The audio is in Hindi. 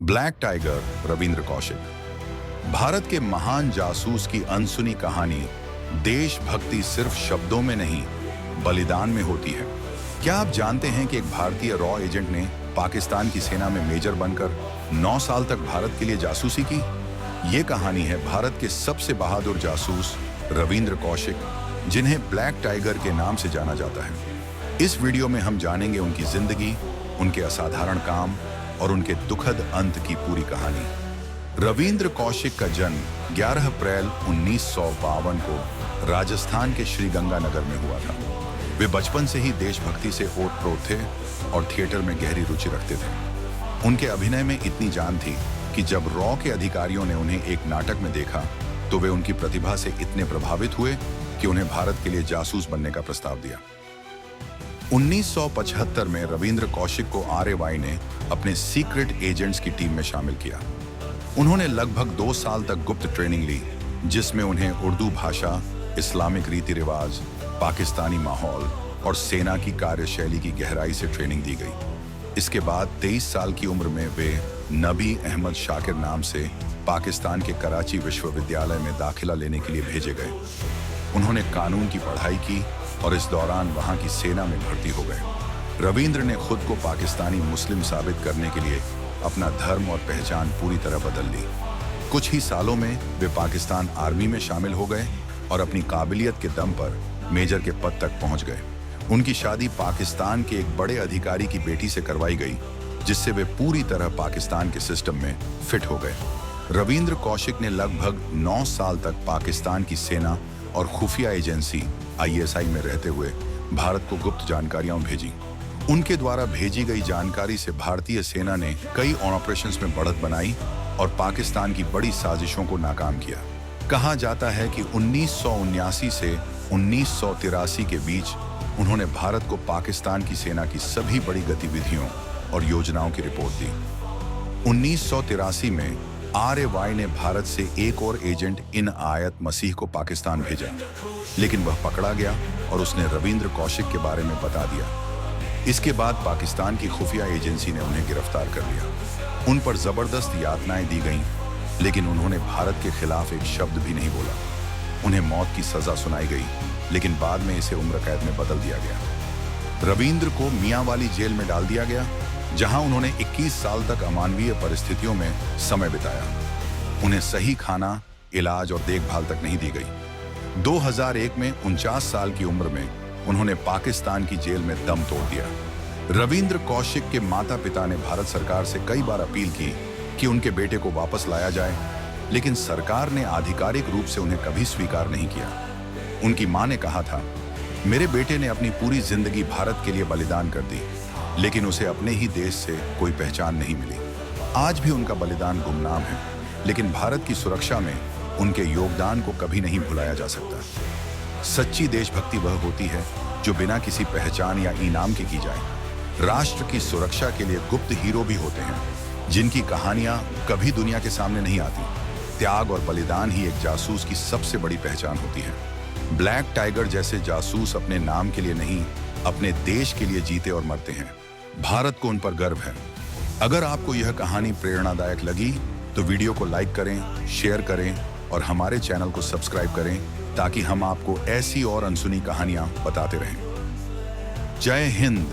Black tiger Ravindra Kaushik. भारत के महान जासूस की अनसुनी कहानी देशभक्ति सिर्फ शब्दों में नहीं बलिदान में होती है। क्या आप जानते हैं कि एक भारतीय रॉ एजेंट ने पाकिस्तान की सेना में मेजर बनकर 9 साल तक भारत के लिए जासूसी की? ये कहानी है भारत के सबसे बहादुर जासूस रविंद्र कौशिक, जिन्हें ब्लैक टाइगर के नाम से जाना जाता है। इस वीडियो में हम जानेंगे उनकी जिंदगी, उनके असाधारण काम और उनके दुखद अंत की पूरी कहानी। रविंद्र कौशिक का जन्म 11 अप्रैल 1952 को राजस्थान के श्रीगंगानगर में हुआ था। वे बचपन से ही देशभक्ति से ओत-प्रोत थे और थिएटर में गहरी रुचि रखते थे। उनके अभिनय में इतनी जान थी कि जब रॉ के अधिकारियों ने उन्हें एक नाटक में देखा तो वे उनकी प्रतिभा से इतने प्रभावित हुए कि उन्हें भारत के लिए जासूस बनने का प्रस्ताव दिया। 1975 में रविंद्र कौशिक को RAY ने अपने सीक्रेट एजेंट्स की टीम में शामिल किया। उन्होंने लगभग 2 साल तक गुप्त ट्रेनिंग ली, जिसमें उन्हें उर्दू भाषा, इस्लामिक रीति रिवाज, पाकिस्तानी माहौल और सेना की कार्यशैली की गहराई से ट्रेनिंग दी गई। इसके बाद 23 साल की उम्र में वे नबी अहमद शाकिर नाम से पाकिस्तान के कराची विश्वविद्यालय में दाखिला लेने के लिए भेजे गए। उन्होंने कानून की पढ़ाई की और इस दौरान वहां की सेना में भर्ती हो गए। रविंद्र ने खुद को पाकिस्तानी मुस्लिम साबित करने के लिए अपना धर्म और पहचान पूरी तरह बदल ली। कुछ ही सालों में वे पाकिस्तान आर्मी में शामिल हो गए और अपनी काबिलियत के दम पर मेजर के पद तक पहुंच गए। उनकी शादी पाकिस्तान के एक बड़े अधिकारी की बेटी से करवाई गई, जिससे वे पूरी तरह पाकिस्तान के सिस्टम में फिट हो गए। रविंद्र कौशिक ने लगभग 9 साल तक पाकिस्तान की सेना और खुफिया एजेंसी ISI में रहते हुए भारत को गुप्त जानकारियां भेजी। उनके द्वारा भेजी गई जानकारी से भारतीय सेना ने कई ऑपरेशंस में बढ़त बनाई और पाकिस्तान की बड़ी साजिशों को नाकाम किया। कहा जाता है कि 1979 से 1983 के बीच उन्होंने भारत को पाकिस्तान की सेना की सभी बड़ी गतिविधियों और योजनाओं की रिपोर्ट दी। 1983 में RAY ने भारत से एक और एजेंट इनायत मसीह को पाकिस्तान भेजा, लेकिन वह पकड़ा गया और उसने रविंद्र कौशिक के बारे में बता दिया। इसके बाद पाकिस्तान की खुफिया एजेंसी ने उन्हें गिरफ्तार कर लिया। उन पर जबरदस्त यातनाएं दी गईं, लेकिन उन्होंने भारत के खिलाफ एक शब्द भी नहीं बोला। उन्हें मौत की सजा सुनाई गई, लेकिन बाद में इसे उम्र कैद में बदल दिया गया। रविंद्र को मियांवाली जेल में डाल दिया गया, जहां उन्होंने 21 साल तक अमानवीय परिस्थितियों में समय बिताया। उन्हें सही खाना, इलाज और देखभाल तक नहीं दी गई। 2001 में 49 साल की उम्र में उन्होंने पाकिस्तान की जेल में दम तोड़ दिया। रविंद्र कौशिक के माता पिता ने भारत सरकार से कई बार अपील की कि उनके बेटे को वापस लाया जाए, लेकिन सरकार ने आधिकारिक रूप से उन्हें कभी स्वीकार नहीं किया। उनकी मां ने कहा था, मेरे बेटे ने अपनी पूरी जिंदगी भारत के लिए बलिदान कर दी, लेकिन उसे अपने ही देश से कोई पहचान नहीं मिली। आज भी उनका बलिदान गुमनाम है, लेकिन भारत की सुरक्षा में उनके योगदान को कभी नहीं भुलाया जा सकता। सच्ची देशभक्ति वह होती है जो बिना किसी पहचान या इनाम के की जाए। राष्ट्र की सुरक्षा के लिए गुप्त हीरो भी होते हैं, जिनकी कहानियां कभी दुनिया के सामने नहीं आती। त्याग और बलिदान ही एक जासूस की सबसे बड़ी पहचान होती है। ब्लैक टाइगर जैसे जासूस अपने नाम के लिए नहीं, अपने देश के लिए जीते और मरते हैं। भारत को उन पर गर्व है। अगर आपको यह कहानी प्रेरणादायक लगी तो वीडियो को लाइक करें, शेयर करें और हमारे चैनल को सब्सक्राइब करें, ताकि हम आपको ऐसी और अनसुनी कहानियां बताते रहें। जय हिंद।